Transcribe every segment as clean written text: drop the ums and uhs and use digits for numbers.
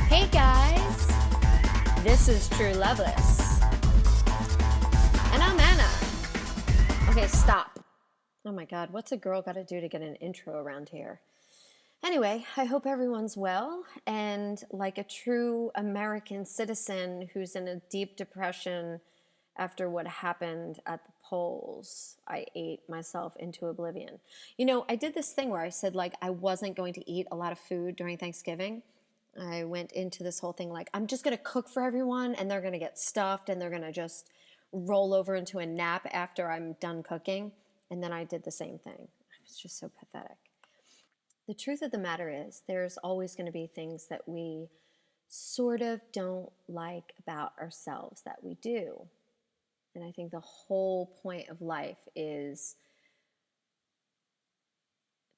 Hey guys, this is True Lovelis, and I'm Anna. Okay, stop. Oh my God, what's a girl got to do to get an intro around here? Anyway, I hope everyone's well, and like a true American citizen who's in a deep depression after what happened at the polls, I ate myself into oblivion. You know, I did this thing where I said like I wasn't going to eat a lot of food during Thanksgiving. I went into this whole thing like, I'm just going to cook for everyone and they're going to get stuffed and they're going to just roll over into a nap after I'm done cooking. And then I did the same thing. It was just so pathetic. The truth of the matter is, there's always going to be things that we sort of don't like about ourselves that we do. And I think the whole point of life is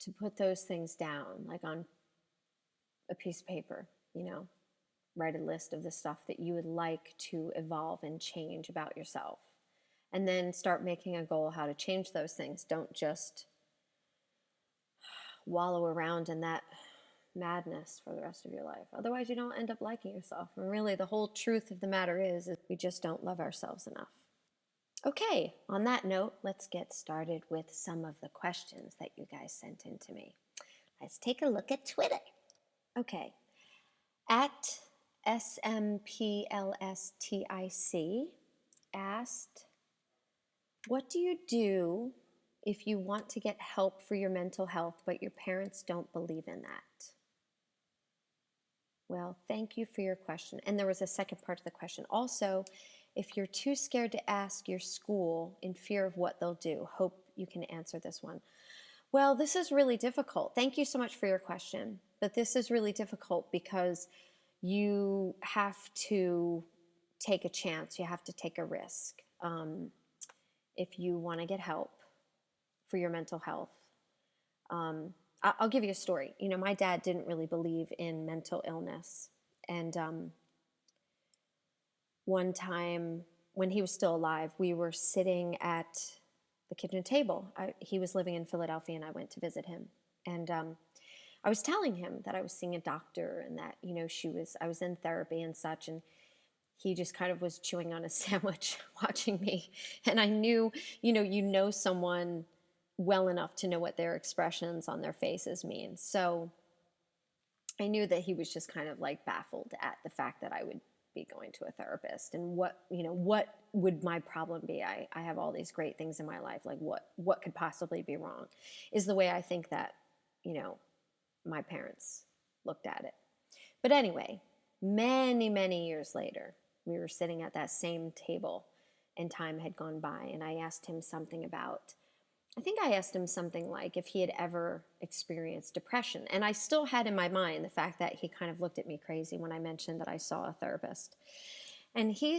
to put those things down, like on a piece of paper, write a list of the stuff that you would like to evolve and change about yourself. And then start making a goal how to change those things. Don't just wallow around in that madness for the rest of your life. Otherwise, you don't end up liking yourself. And really, the whole truth of the matter is we just don't love ourselves enough. Okay, on that note, let's get started with some of the questions that you guys sent in to me. Let's take a look at Twitter. Okay, at SMPLSTIC asked, what do you do if you want to get help for your mental health, but your parents don't believe in that? Well, thank you for your question. And there was a second part of the question. Also, if you're too scared to ask your school in fear of what they'll do, hope you can answer this one. Well, this is really difficult. Thank you so much for your question. But this is really difficult because you have to take a chance. You have to take a risk if you want to get help for your mental health. I'll give you a story. My dad didn't really believe in mental illness. And one time when he was still alive, we were sitting at the kitchen table. He was living in Philadelphia and I went to visit him. And I was telling him that I was seeing a doctor and that, I was in therapy and such. And he just kind of was chewing on a sandwich watching me. And I knew, you know someone well enough to know what their expressions on their faces mean. So I knew that he was just kind of like baffled at the fact that I would be going to a therapist and what would my problem be? I have all these great things in my life. Like what could possibly be wrong is the way I think that, my parents looked at it. But anyway, many, many years later, we were sitting at that same table and time had gone by and I asked him something like if he had ever experienced depression. And I still had in my mind the fact that he kind of looked at me crazy when I mentioned that I saw a therapist. And he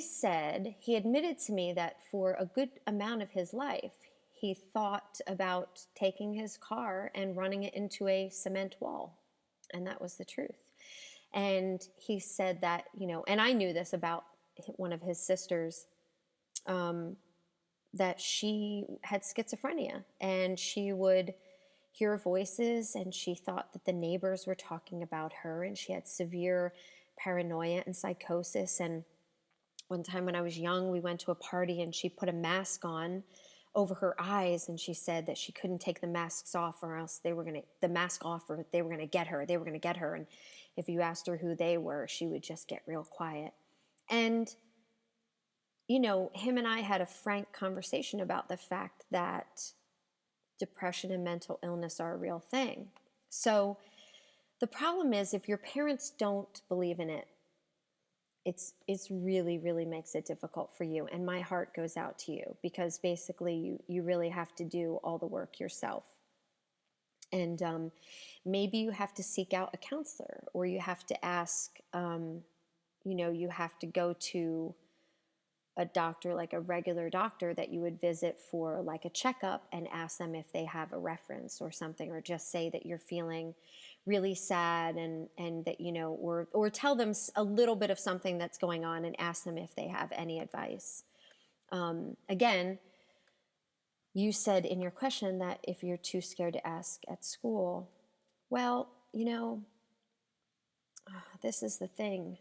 admitted to me that for a good amount of his life, he thought about taking his car and running it into a cement wall. And that was the truth. And he said that, and I knew this about one of his sisters, that she had schizophrenia and she would hear voices and she thought that the neighbors were talking about her and she had severe paranoia and psychosis. And one time when I was young, we went to a party and she put a mask on over her eyes and she said that she couldn't take the masks off or else they were going to get her. And if you asked her who they were, she would just get real quiet. And him and I had a frank conversation about the fact that depression and mental illness are a real thing. So the problem is if your parents don't believe in it, it's really, really makes it difficult for you. And my heart goes out to you because basically you really have to do all the work yourself. And maybe you have to seek out a counselor or you have to ask, you have to go to a doctor, like a regular doctor that you would visit for like a checkup and ask them if they have a reference or something, or just say that you're feeling really sad and that, or tell them a little bit of something that's going on and ask them if they have any advice. Again, you said in your question that if you're too scared to ask at school, well, This is the thing.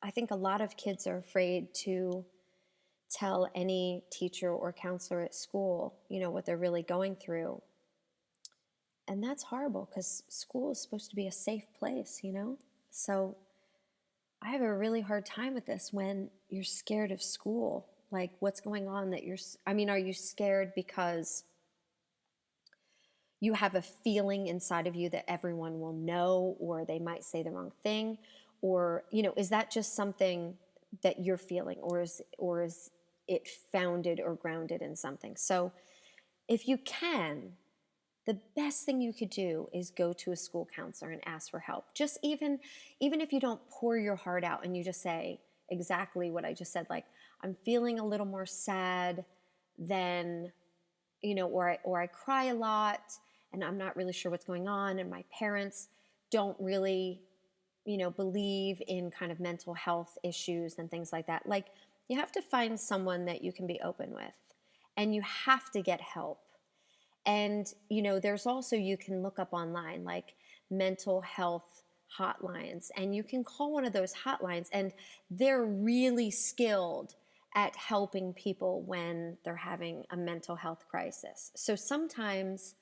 I think a lot of kids are afraid to tell any teacher or counselor at school, what they're really going through. And that's horrible because school is supposed to be a safe place. So I have a really hard time with this when you're scared of school. Like, what's going on that are you scared because you have a feeling inside of you that everyone will know, or they might say the wrong thing? Or, is that just something that you're feeling, or is it founded or grounded in something? So if you can, the best thing you could do is go to a school counselor and ask for help. Just even if you don't pour your heart out and you just say exactly what I just said, like, I'm feeling a little more sad than, or I cry a lot and I'm not really sure what's going on, and my parents don't really, believe in kind of mental health issues and things like that. Like, you have to find someone that you can be open with, and you have to get help. And, there's also, you can look up online, like mental health hotlines, and you can call one of those hotlines, and they're really skilled at helping people when they're having a mental health crisis. So sometimes,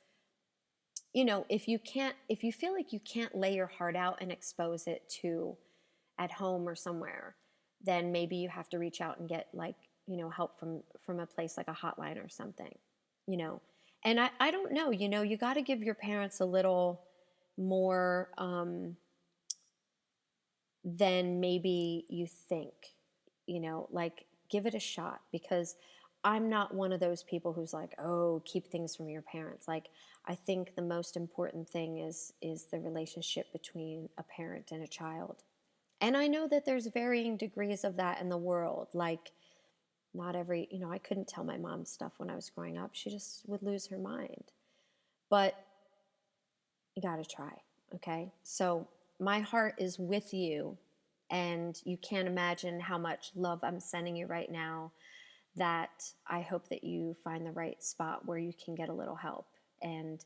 if you feel like you can't lay your heart out and expose it to at home or somewhere, then maybe you have to reach out and get, like, help from a place like a hotline or something, And I don't know, you got to give your parents a little more than maybe you think, like, give it a shot, because I'm not one of those people who's like, oh, keep things from your parents. Like, I think the most important thing is the relationship between a parent and a child. And I know that there's varying degrees of that in the world. Like, not every, I couldn't tell my mom stuff when I was growing up. She just would lose her mind. But you got to try, okay? So my heart is with you, and you can't imagine how much love I'm sending you right now, that I hope that you find the right spot where you can get a little help. And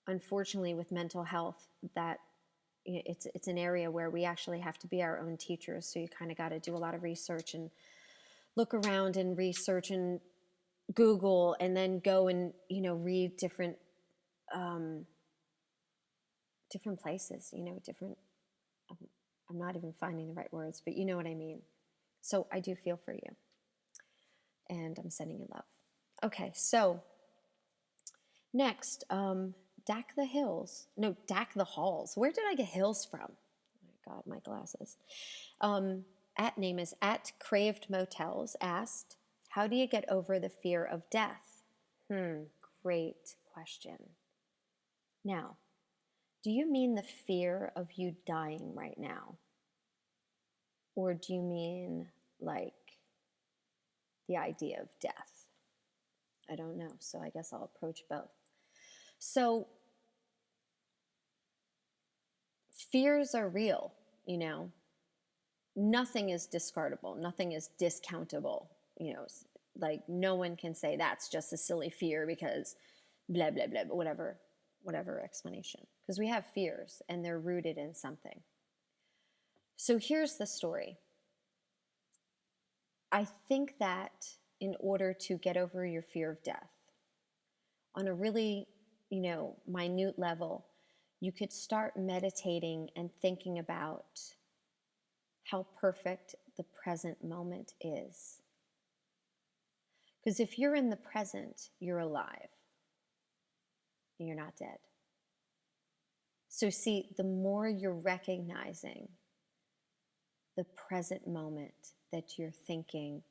unfortunately, with mental health, that it's an area where we actually have to be our own teachers. So you kind of got to do a lot of research and look around and research and Google, and then go and read different places. Different. I'm not even finding the right words, but you know what I mean. So I do feel for you, and I'm sending you love. Okay, so next, Dack the Hills. No, Dack the Halls. Where did I get hills from? Oh my God, my glasses. Name is @CravedMotels asked, how do you get over the fear of death? Great question. Now, do you mean the fear of you dying right now? Or do you mean, like, the idea of death? I don't know, so I guess I'll approach both. So, fears are real, Nothing is discardable. Nothing is discountable. Like, no one can say that's just a silly fear because blah, blah, blah, whatever explanation. Because we have fears, and they're rooted in something. So here's the story. I think that in order to get over your fear of death, on a really, minute level, you could start meditating and thinking about how perfect the present moment is. Because if you're in the present, you're alive. You're not dead. So see, the more you're recognizing the present moment, that you're thinking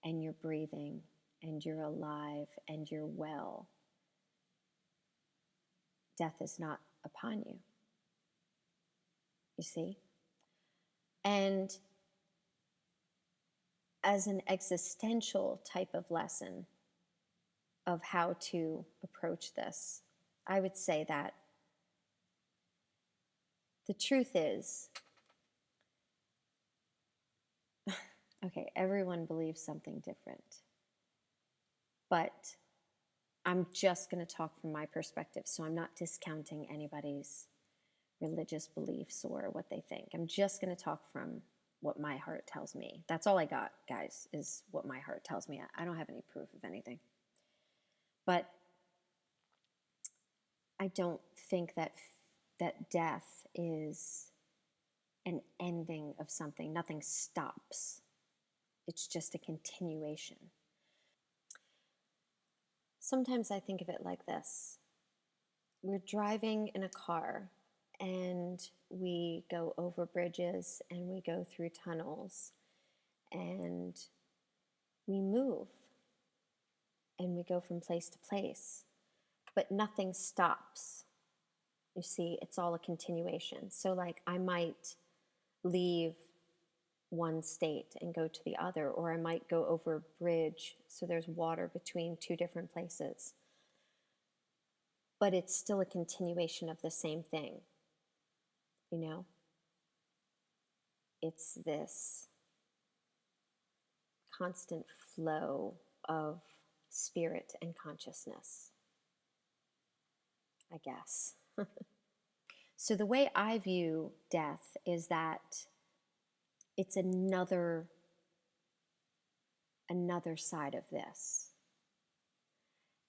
and you're breathing and you're alive and you're well, death is not upon you. You see? And as an existential type of lesson of how to approach this, I would say that the truth is, okay, everyone believes something different, but I'm just going to talk from my perspective, so I'm not discounting anybody's religious beliefs or what they think. I'm just going to talk from what my heart tells me. That's all I got, guys, is what my heart tells me. I don't have any proof of anything. But I don't think that death is an ending of something. Nothing stops. It's just a continuation. Sometimes I think of it like this. We're driving in a car and we go over bridges and we go through tunnels and we move and we go from place to place, but nothing stops. You see, it's all a continuation. So like I might leave one state and go to the other, or I might go over a bridge so there's water between two different places. But it's still a continuation of the same thing, you know? It's this constant flow of spirit and consciousness, I guess. So the way I view death is that it's another side of this.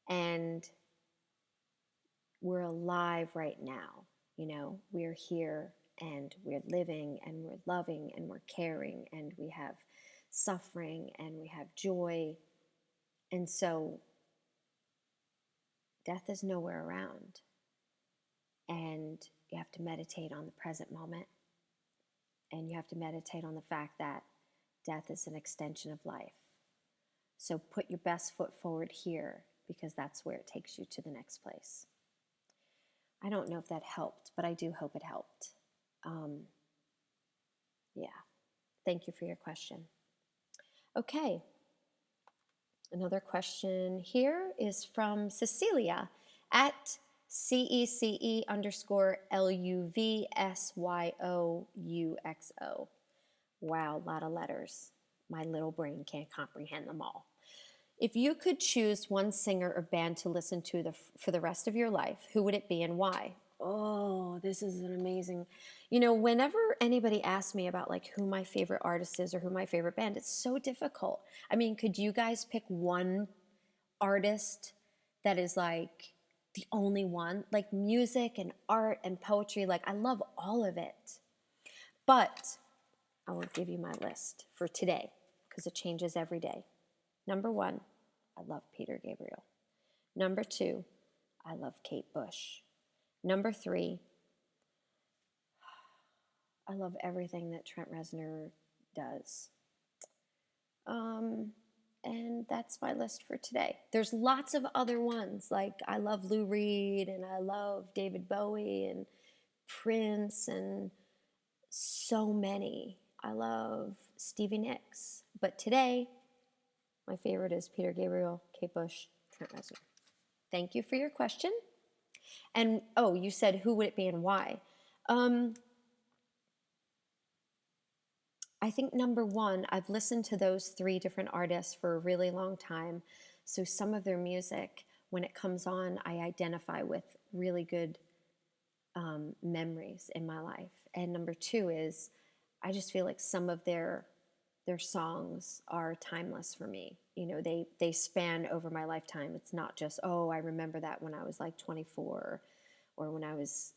And we're alive right now, you know? We're here and we're living and we're loving and we're caring and we have suffering and we have joy. And so death is nowhere around. And you have to meditate on the present moment. And you have to meditate on the fact that death is an extension of life. So put your best foot forward here, because that's where it takes you to the next place. I don't know if that helped, but I do hope it helped. Yeah. Thank you for your question. Okay. Another question here is from Cecilia at CECE_LUVSYOUXO. Wow, a lot of letters. My little brain can't comprehend them all. If you could choose one singer or band to listen to for the rest of your life, who would it be and why? Oh, this is an amazing... You know, whenever anybody asks me about like who my favorite artist is or who my favorite band, it's so difficult. I mean, could you guys pick one artist that is like the only one? Like music and art and poetry, like I love all of it. But I will give you my list for today because it changes every day. Number 1, I love Peter Gabriel. Number 2, I love Kate Bush. Number 3, I love everything that Trent Reznor does. And that's my list for today. There's lots of other ones, like I love Lou Reed and I love David Bowie and Prince and so many. I love Stevie Nicks. But today, my favorite is Peter Gabriel, Kate Bush, Trent Reznor. Thank you for your question. And, oh, you said who would it be and why? I think number 1, I've listened to those 3 different artists for a really long time. So some of their music, when it comes on, I identify with really good memories in my life. And number 2 is I just feel like some of their songs are timeless for me. You know, they span over my lifetime. It's not just, oh, I remember that when I was like 24 or when I was,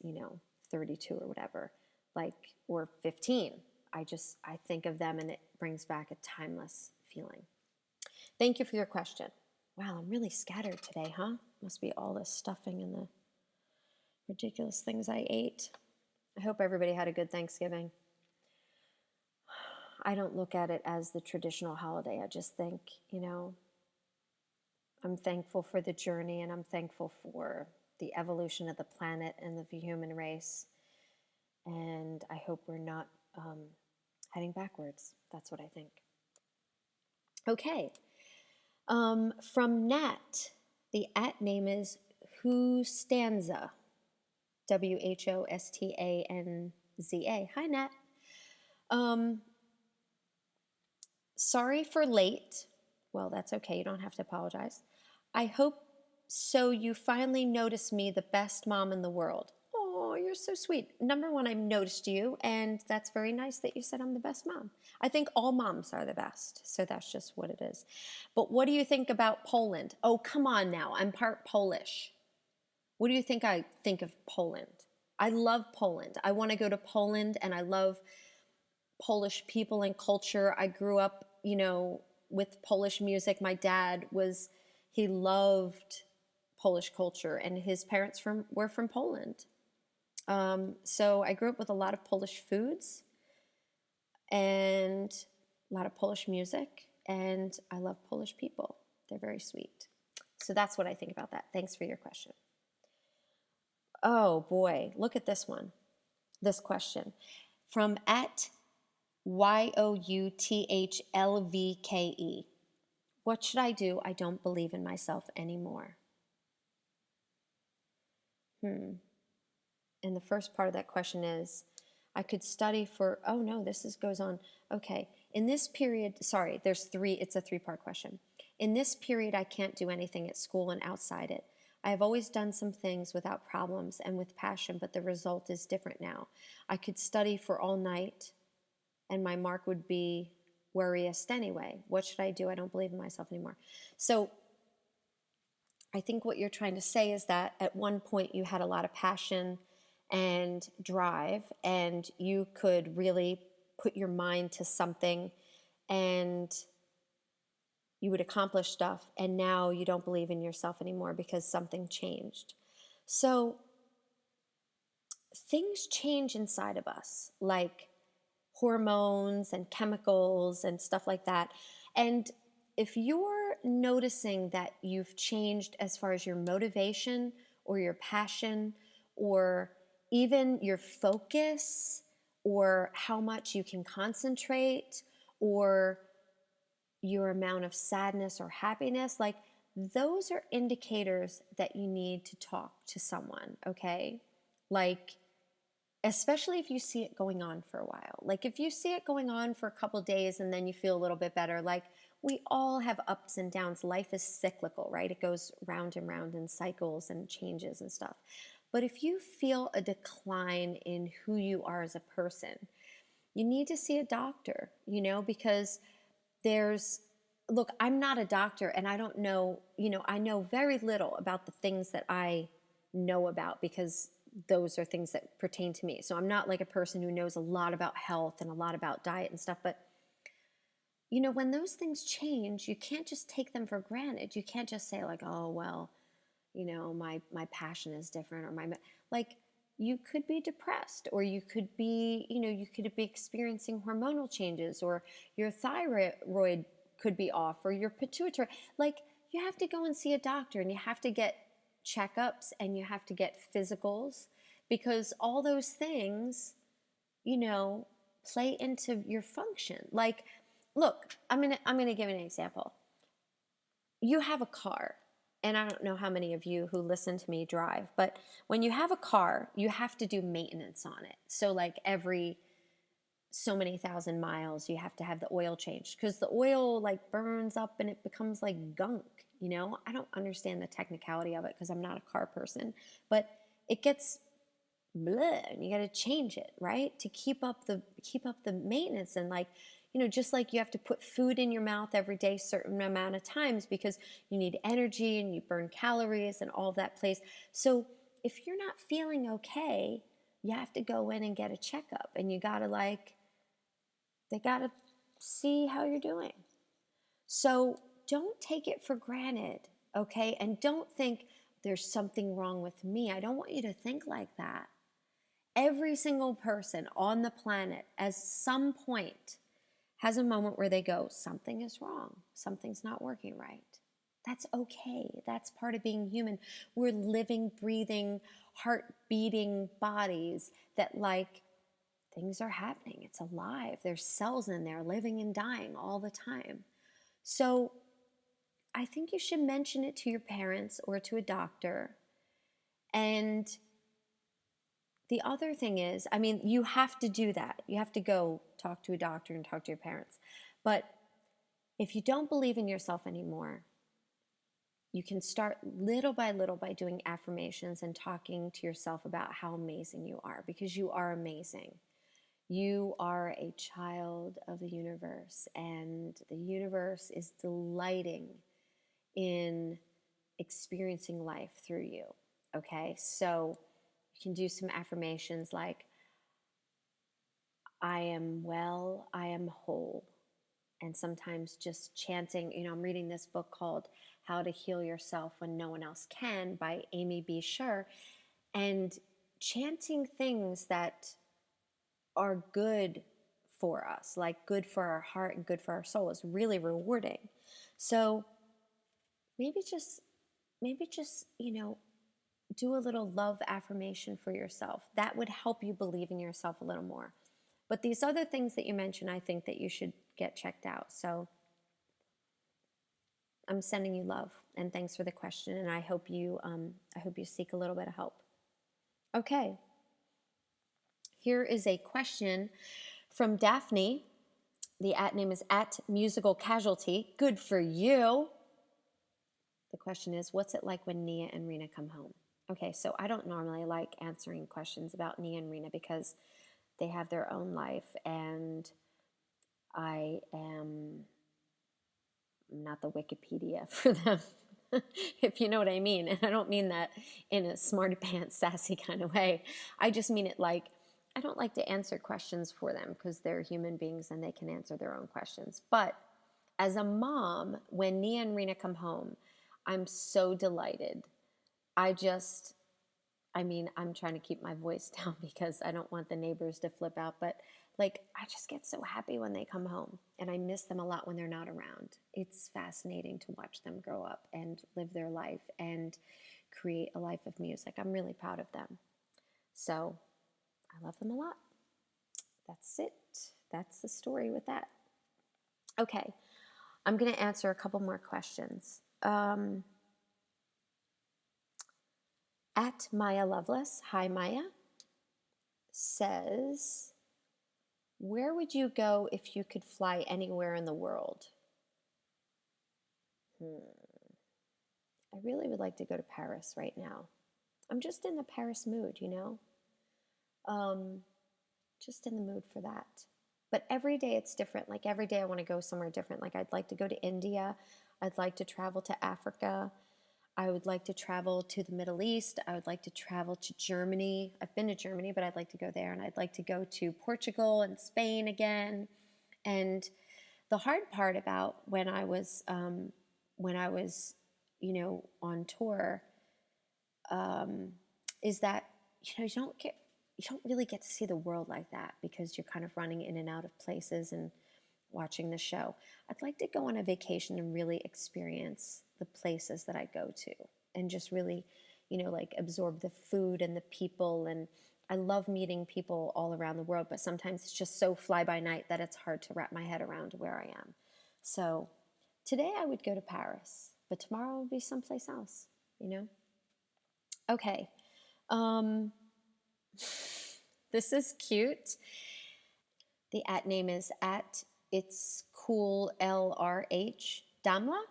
32 or whatever, like, or 15. I think of them and it brings back a timeless feeling. Thank you for your question. Wow, I'm really scattered today, huh? Must be all this stuffing and the ridiculous things I ate. I hope everybody had a good Thanksgiving. I don't look at it as the traditional holiday. I just think, I'm thankful for the journey and I'm thankful for the evolution of the planet and the human race. And I hope we're not heading backwards. That's what I think. Okay. From Nat, the @ name is Whostanza. WHOSTANZA. Hi, Nat. Sorry for late. Well, that's okay. You don't have to apologize. I hope so you finally notice me the best mom in the world. Oh, you're you're so sweet. Number one, I noticed you, and that's very nice that you said I'm the best mom. I think all moms are the best, so that's just what it is. But what do you think about Poland? Oh, come on now. I'm part Polish. What do you think I think of Poland? I love Poland. I want to go to Poland, and I love Polish people and culture. I grew up, with Polish music. My dad he loved Polish culture, and his parents were from Poland. So I grew up with a lot of Polish foods and a lot of Polish music, and I love Polish people. They're very sweet. So that's what I think about that. Thanks for your question. Oh boy, look at this one. This question from @YOUTHLVKE. What should I do? I don't believe in myself anymore. And the first part of that question is, I could study for, oh no, goes on. Okay. In this period, sorry, it's a three-part question. In this period, I can't do anything at school and outside it. I have always done some things without problems and with passion, but the result is different now. I could study for all night, and my mark would be worriest anyway. What should I do? I don't believe in myself anymore. So I think what you're trying to say is that at one point you had a lot of passion and drive, and you could really put your mind to something, and you would accomplish stuff, and now you don't believe in yourself anymore because something changed. So things change inside of us, like hormones and chemicals and stuff like that. And if you're noticing that you've changed as far as your motivation or your passion or even your focus or how much you can concentrate or your amount of sadness or happiness, like those are indicators that you need to talk to someone, okay? Like, especially if you see it going on for a while. Like if you see it going on for a couple of days and then you feel a little bit better, like we all have ups and downs. Life is cyclical, right? It goes round and round in cycles and changes and stuff. But if you feel a decline in who you are as a person, you need to see a doctor, because look, I'm not a doctor and I don't know, I know very little about the things that I know about because those are things that pertain to me. So I'm not like a person who knows a lot about health and a lot about diet and stuff. But, when those things change, you can't just take them for granted. You can't just say like, oh, well, my passion is different or like you could be depressed or you could be, you could be experiencing hormonal changes or your thyroid could be off or your pituitary. Like you have to go and see a doctor and you have to get checkups and you have to get physicals because all those things, play into your function. Like, look, I'm gonna give an example. You have a car. And I don't know how many of you who listen to me drive, but when you have a car, you have to do maintenance on it. So like every so many thousand miles, you have to have the oil changed because the oil like burns up and it becomes like gunk, I don't understand the technicality of it because I'm not a car person, but it gets bleh, and you got to change it, right? To keep up the maintenance and like, just like you have to put food in your mouth every day, certain amount of times because you need energy and you burn calories and all of that plays. So if you're not feeling okay, you have to go in and get a checkup and they got to see how you're doing. So don't take it for granted, okay? And don't think there's something wrong with me. I don't want you to think like that. Every single person on the planet at some point has a moment where they go, something is wrong. Something's not working right. That's okay. That's part of being human. We're living, breathing, heart-beating bodies that like things are happening. It's alive. There's cells in there living and dying all the time. So I think you should mention it to your parents or to a doctor. And the other thing is, you have to do that. You have to go talk to a doctor and talk to your parents. But if you don't believe in yourself anymore, you can start little by little by doing affirmations and talking to yourself about how amazing you are, because you are amazing. You are a child of the universe, and the universe is delighting in experiencing life through you. Okay, so you can do some affirmations like, I am well, I am whole. And sometimes just chanting, I'm reading this book called How to Heal Yourself When No One Else Can by Amy B. Sher, and chanting things that are good for us, like good for our heart and good for our soul, is really rewarding. So maybe just, do a little love affirmation for yourself. That would help you believe in yourself a little more. But these other things that you mentioned, I think that you should get checked out. So I'm sending you love, and thanks for the question. And I hope you seek a little bit of help. Okay. Here is a question from Daphne. The @name is @musicalcasualty. Good for you. The question is, what's it like when Nia and Rena come home? Okay, so I don't normally like answering questions about Nia and Rena because they have their own life, and I am not the Wikipedia for them, if you know what I mean. And I don't mean that in a smarty pants, sassy kind of way. I just mean it like, I don't like to answer questions for them because they're human beings and they can answer their own questions. But as a mom, when Nia and Rena come home, I'm so delighted. I'm trying to keep my voice down because I don't want the neighbors to flip out, but I just get so happy when they come home, and I miss them a lot when they're not around. It's fascinating to watch them grow up and live their life and create a life of music. I'm really proud of them. So I love them a lot. That's it. That's the story with that. Okay, I'm going to answer a couple more questions. Maya Lovelis, hi Maya, says, where would you go if you could fly anywhere in the world? I really would like to go to Paris right now. I'm just in the Paris mood, just in the mood for that. But every day it's different. Like every day I want to go somewhere different. Like I'd like to go to India. I'd like to travel to Africa. I would like to travel to the Middle East. I would like to travel to Germany. I've been to Germany, but I'd like to go there. And I'd like to go to Portugal and Spain again. And the hard part about when I was on tour, is that, you don't really get to see the world like that because you're kind of running in and out of places and watching the show. I'd like to go on a vacation and really experience the places that I go to and just really, absorb the food and the people. And I love meeting people all around the world, but sometimes it's just so fly by night that it's hard to wrap my head around where I am. So today I would go to Paris, but tomorrow will be someplace else, Okay. This is cute. The @name is @itscoollrh. Damla?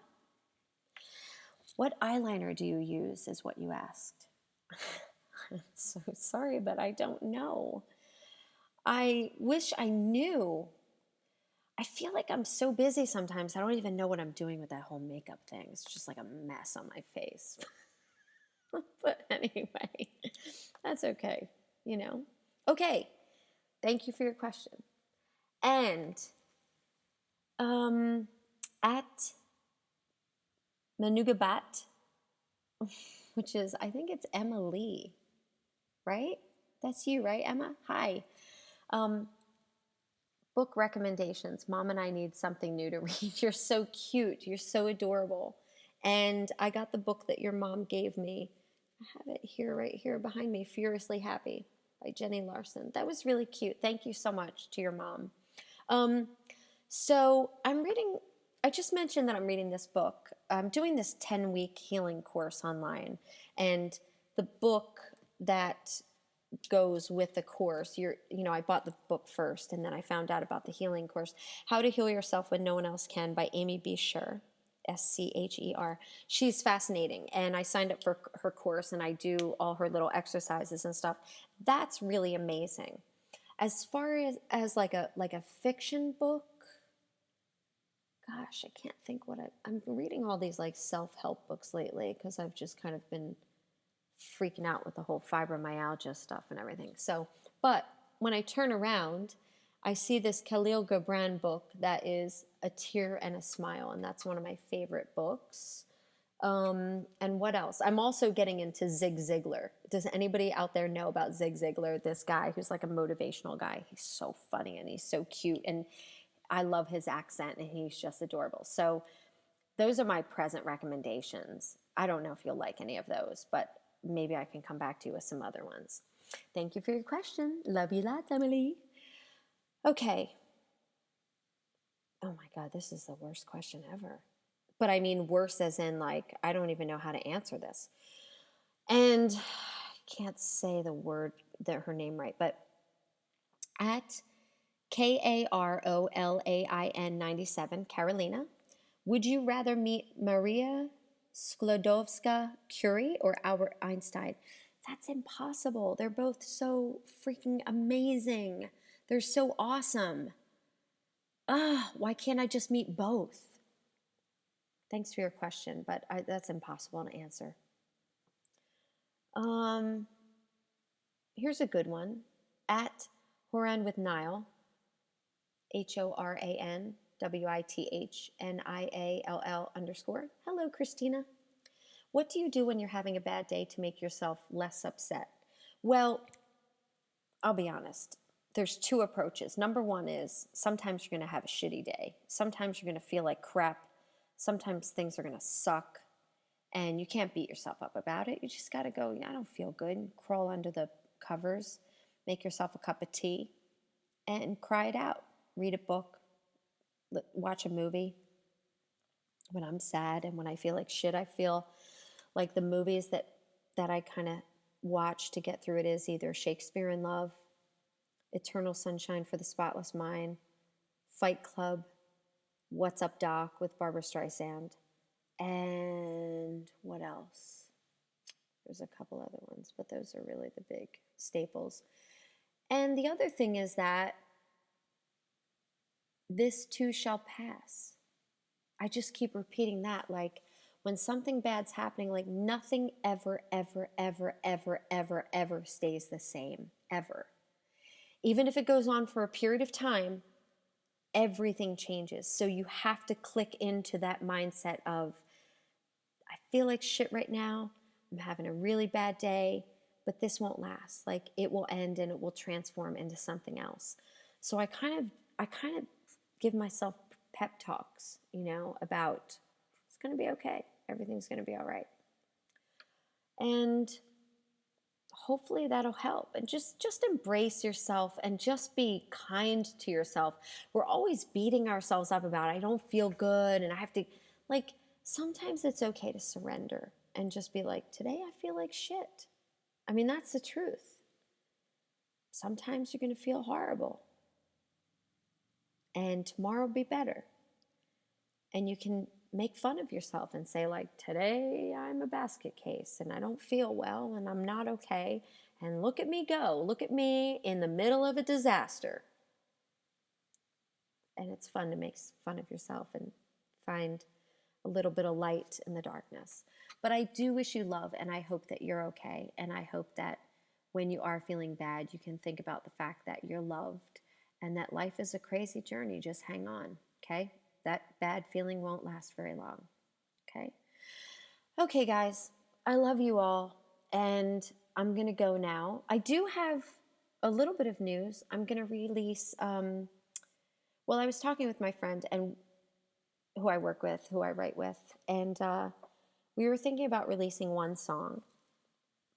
What eyeliner do you use is what you asked. I'm so sorry, but I don't know. I wish I knew. I feel like I'm so busy sometimes, I don't even know what I'm doing with that whole makeup thing. It's just like a mess on my face. But anyway, that's okay, Okay, thank you for your question. And at Manugabat, which is, I think it's Emma Lee, right? That's you, right, Emma? Hi. Book recommendations. Mom and I need something new to read. You're so cute. You're so adorable. And I got the book that your mom gave me. I have it here, right here behind me, Furiously Happy by Jenny Larson. That was really cute. Thank you so much to your mom. So I just mentioned that I'm reading this book. I'm doing this 10-week healing course online. And the book that goes with the course, I bought the book first, and then I found out about the healing course, How to Heal Yourself When No One Else Can by Amy B. Sher. Scher. She's fascinating, and I signed up for her course, and I do all her little exercises and stuff. That's really amazing. As far as like a fiction book, gosh, I can't think what I'm reading all these like self-help books lately because I've just kind of been freaking out with the whole fibromyalgia stuff and everything. So, but when I turn around, I see this Khalil Gibran book that is A Tear and a Smile, and that's one of my favorite books. And what else? I'm also getting into Zig Ziglar. Does anybody out there know about Zig Ziglar? This guy who's like a motivational guy. He's so funny and he's so cute, and I love his accent, and he's just adorable. So those are my present recommendations. I don't know if you'll like any of those, but maybe I can come back to you with some other ones. Thank you for your question. Love you lots, Emily. Okay. Oh my God, this is the worst question ever. But I mean worse as in like, I don't even know how to answer this. And I can't say her name right, but at KAROLAIN 97, Carolina, would you rather meet Maria Sklodowska-Curie or Albert Einstein? That's impossible. They're both so freaking amazing. They're so awesome. Why can't I just meet both? Thanks for your question, but that's impossible to answer. Here's a good one. At Horan with Nile, HORANWITHNIALL _. Hello, Christina. What do you do when you're having a bad day to make yourself less upset? Well, I'll be honest. There's two approaches. Number one is sometimes you're going to have a shitty day. Sometimes you're going to feel like crap. Sometimes things are going to suck. And you can't beat yourself up about it. You just got to go, I don't feel good. Crawl under the covers. Make yourself a cup of tea. And cry it out. Read a book. Watch a movie. When I'm sad and when I feel like shit, I feel like the movies that I kind of watch to get through it is either Shakespeare in Love, Eternal Sunshine for the Spotless Mind, Fight Club, What's Up Doc with Barbara Streisand, and what else? There's a couple other ones, but those are really the big staples. And the other thing is that this too shall pass. I just keep repeating that, like when something bad's happening, like nothing ever, ever, ever, ever, ever, ever stays the same, ever. Even if it goes on for a period of time, everything changes. So you have to click into that mindset of, I feel like shit right now. I'm having a really bad day, but this won't last. Like it will end and it will transform into something else. So I kind of give myself pep talks, about it's going to be okay. Everything's going to be all right. And hopefully that'll help. And just embrace yourself and just be kind to yourself. We're always beating ourselves up about, I don't feel good and I have to, like, sometimes it's okay to surrender and just be like, today I feel like shit. I mean, that's the truth. Sometimes you're going to feel horrible. And tomorrow will be better. And you can make fun of yourself and say, like, today I'm a basket case and I don't feel well and I'm not okay. And look at me go. Look at me in the middle of a disaster. And it's fun to make fun of yourself and find a little bit of light in the darkness. But I do wish you love, and I hope that you're okay. And I hope that when you are feeling bad, you can think about the fact that you're loved and that life is a crazy journey. Just hang on, okay? That bad feeling won't last very long, okay? Okay, guys, I love you all, and I'm going to go now. I do have a little bit of news. I'm going to release, I was talking with my friend and who I work with, who I write with, and we were thinking about releasing one song,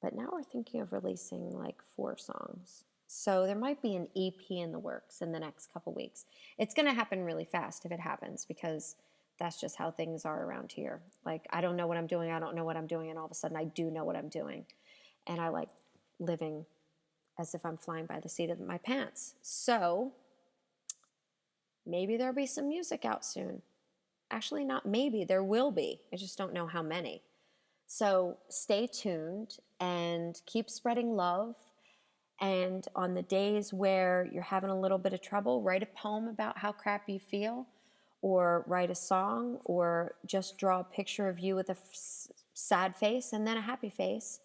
but now we're thinking of releasing like 4 songs. So there might be an EP in the works in the next couple weeks. It's going to happen really fast if it happens, because that's just how things are around here. Like, I don't know what I'm doing. I don't know what I'm doing. And all of a sudden I do know what I'm doing. And I like living as if I'm flying by the seat of my pants. So maybe there'll be some music out soon. Actually, not maybe, there will be. I just don't know how many. So stay tuned and keep spreading love. And on the days where you're having a little bit of trouble, write a poem about how crappy you feel, or write a song, or just draw a picture of you with a sad face and then a happy face.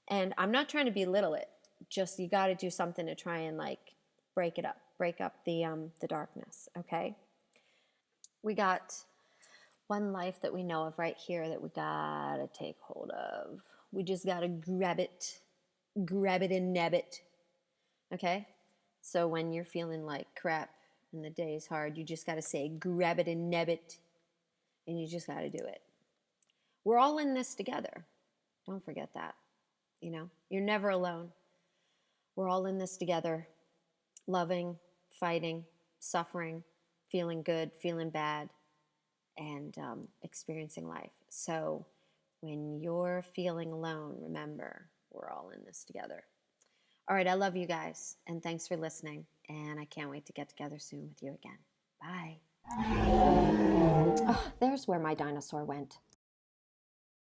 And I'm not trying to belittle it. Just you got to do something to try and like break up the darkness. Okay. We got one life that we know of right here that we gotta take hold of. We just gotta grab it and nab it. Okay? So when you're feeling like crap and the day's hard, you just gotta say grab it and nab it. And you just gotta do it. We're all in this together. Don't forget that. You know, you're never alone. We're all in this together. Loving, fighting, suffering, feeling good, feeling bad, and experiencing life. So when you're feeling alone, remember, we're all in this together. All right, I love you guys, and thanks for listening, and I can't wait to get together soon with you again. Bye. Oh, there's where my dinosaur went.